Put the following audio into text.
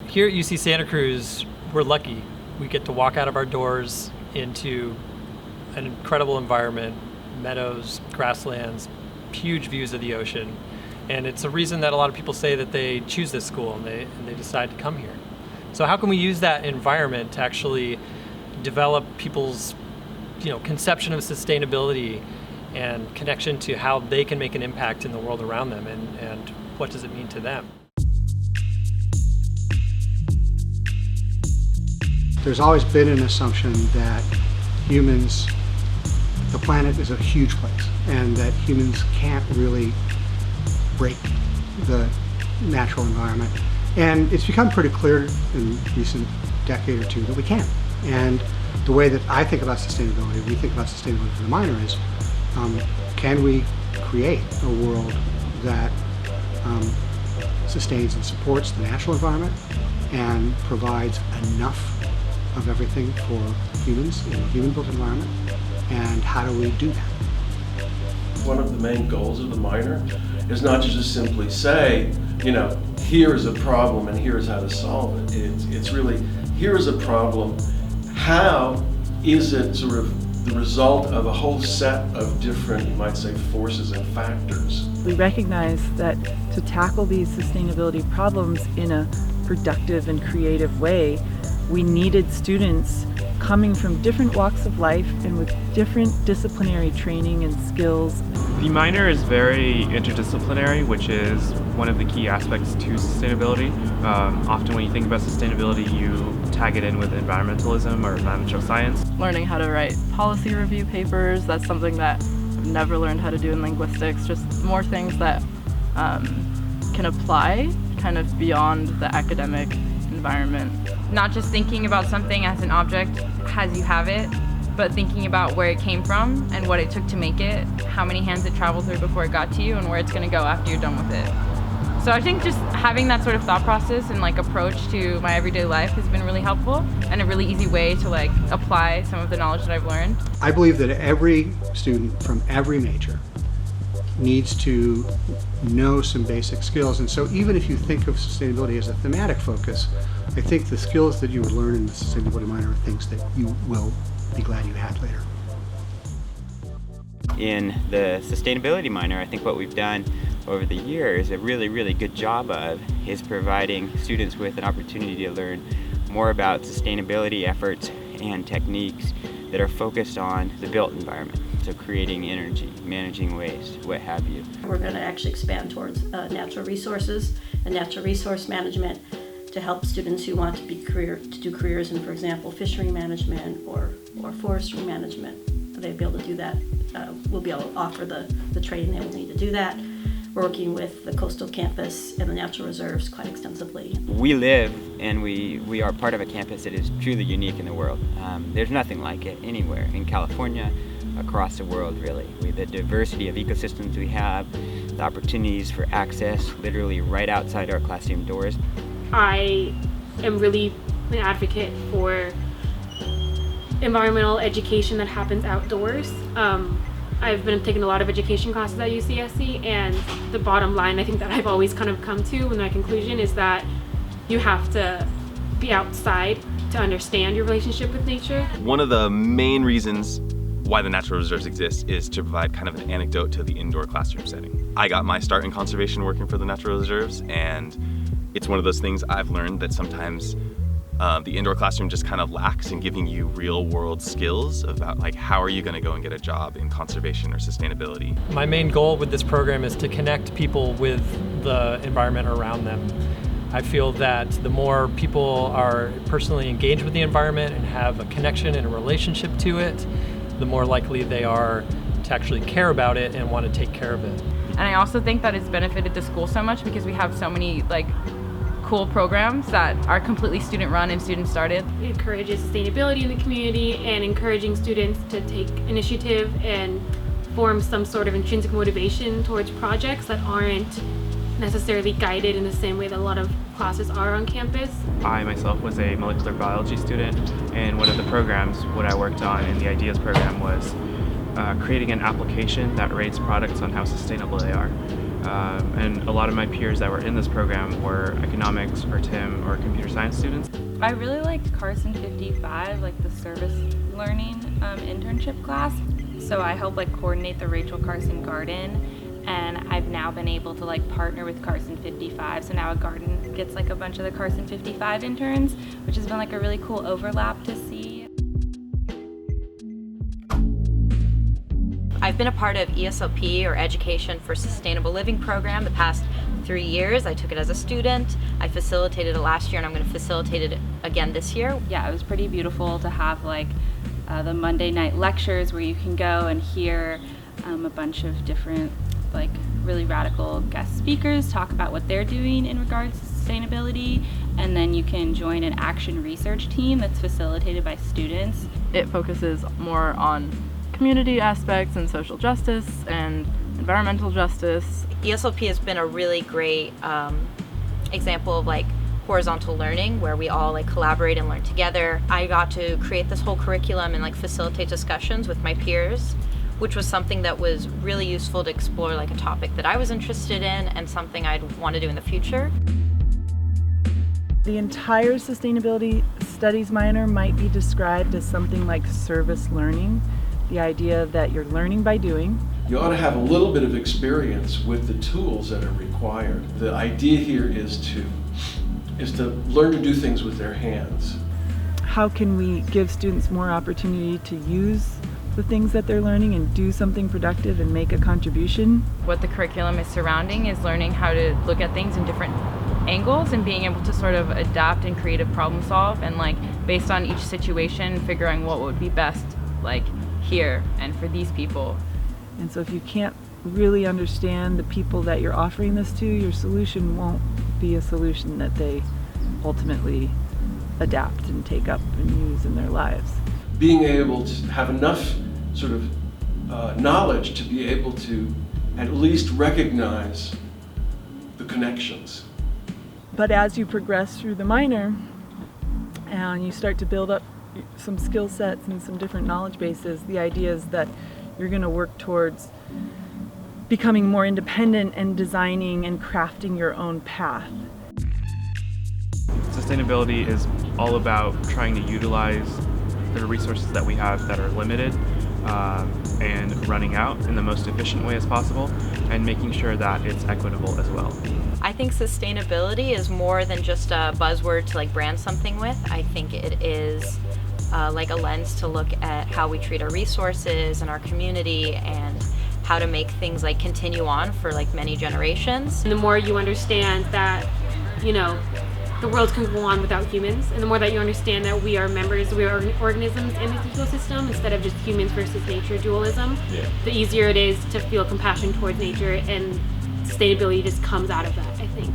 Here at UC Santa Cruz, we're lucky. We get to walk out of our doors into an incredible environment, meadows, grasslands, huge views of the ocean. And it's a reason that a lot of people say that they choose this school and they decide to come here. So how can we use that environment to actually develop people's conception of sustainability and connection to how they can make an impact in the world around them, and what does it mean to them? There's always been an assumption that the planet is a huge place, and that humans can't really break the natural environment. And it's become pretty clear in the recent decade or two that we can. And the way that I think about sustainability, we think about sustainability for the minor is, can we create a world that sustains and supports the natural environment and provides enough of everything for humans in a human-built environment, and how do we do that? One of the main goals of the minor is not to just simply say, here is a problem and here's how to solve it. It's really, here is a problem, how is it sort of the result of a whole set of different, you might say, forces and factors. We recognize that to tackle these sustainability problems in a productive and creative way, we needed students coming from different walks of life and with different disciplinary training and skills. The minor is very interdisciplinary, which is one of the key aspects to sustainability. Often when you think about sustainability, you tag it in with environmentalism or environmental science. Learning how to write policy review papers, that's something that I've never learned how to do in linguistics, just more things that can apply kind of beyond the academic environment. Not just thinking about something as an object as you have it, but thinking about where it came from and what it took to make it, how many hands it traveled through before it got to you, and where it's going to go after you're done with it. So I think just having that sort of thought process and approach to my everyday life has been really helpful, and a really easy way to apply some of the knowledge that I've learned. I believe that every student from every major needs to know some basic skills, and so even if you think of sustainability as a thematic focus, I think the skills that you would learn in the sustainability minor are things that you will be glad you had later. In the sustainability minor, I think what we've done over the years a really, really good job of is providing students with an opportunity to learn more about sustainability efforts and techniques that are focused on the built environment. So creating energy, managing waste, what have you. We're going to actually expand towards natural resources and natural resource management to help students who want to do careers in, for example, fishery management or forestry management. They'll be able to do that. We'll be able to offer the training they will need to do that. We're working with the coastal campus and the natural reserves quite extensively. We live and we are part of a campus that is truly unique in the world. There's nothing like it anywhere in California, across the world really. With the diversity of ecosystems we have, the opportunities for access literally right outside our classroom doors. I am really an advocate for environmental education that happens outdoors. I've been taking a lot of education classes at UCSC, and the bottom line I think that I've always kind of come to in my conclusion is that you have to be outside to understand your relationship with nature. One of the main reasons why the natural reserves exist is to provide kind of an anecdote to the indoor classroom setting. I got my start in conservation working for the natural reserves, and it's one of those things I've learned that sometimes the indoor classroom just kind of lacks in giving you real world skills about how are you going to go and get a job in conservation or sustainability. My main goal with this program is to connect people with the environment around them. I feel that the more people are personally engaged with the environment and have a connection and a relationship to it, the more likely they are to actually care about it and want to take care of it. And I also think that it's benefited the school so much because we have so many cool programs that are completely student run and student started. It encourages sustainability in the community and encouraging students to take initiative and form some sort of intrinsic motivation towards projects that aren't necessarily guided in the same way that a lot of classes are on campus. I myself was a molecular biology student, and one of the programs, what I worked on in the Ideas program was creating an application that rates products on how sustainable they are. And a lot of my peers that were in this program were economics or TIM or computer science students. I really liked Carson 55, like the service learning internship class. So I helped like coordinate the Rachel Carson Garden, and I've now been able to like partner with Carson 55. So now a garden gets like a bunch of the Carson 55 interns, which has been like a really cool overlap to see. I've been a part of ESLP, or Education for Sustainable Living program, the past 3 years. I took it as a student. I facilitated it last year, and I'm going to facilitate it again this year. Yeah, it was pretty beautiful to have like the Monday night lectures where you can go and hear a bunch of different like really radical guest speakers talk about what they're doing in regards to sustainability, and then you can join an action research team that's facilitated by students. It focuses more on community aspects and social justice and environmental justice. ESLP has been a really great example of like horizontal learning, where we all like collaborate and learn together. I got to create this whole curriculum and like facilitate discussions with my peers, which was something that was really useful to explore like a topic that I was interested in and something I'd want to do in the future. The entire sustainability studies minor might be described as something like service learning. The idea that you're learning by doing. You ought to have a little bit of experience with the tools that are required. The idea here is to learn to do things with their hands. How can we give students more opportunity to use the things that they're learning and do something productive and make a contribution? What the curriculum is surrounding is learning how to look at things in different angles and being able to sort of adapt and creative problem solve, and like based on each situation figuring what would be best like here and for these people. And so if you can't really understand the people that you're offering this to, your solution won't be a solution that they ultimately adapt and take up and use in their lives. Being able to have enough sort of knowledge to be able to at least recognize the connections. But as you progress through the minor and you start to build up some skill sets and some different knowledge bases, the idea is that you're going to work towards becoming more independent and designing and crafting your own path. Sustainability is all about trying to utilize the resources that we have that are limited and running out in the most efficient way as possible, and making sure that it's equitable as well. I think sustainability is more than just a buzzword to like brand something with. I think it is like a lens to look at how we treat our resources and our community, and how to make things like continue on for like many generations. And the more you understand that, you know, the world can go on without humans, and the more that you understand that we are members, we are organisms in this ecosystem instead of just humans versus nature dualism, the easier it is to feel compassion towards nature, and sustainability just comes out of that, I think.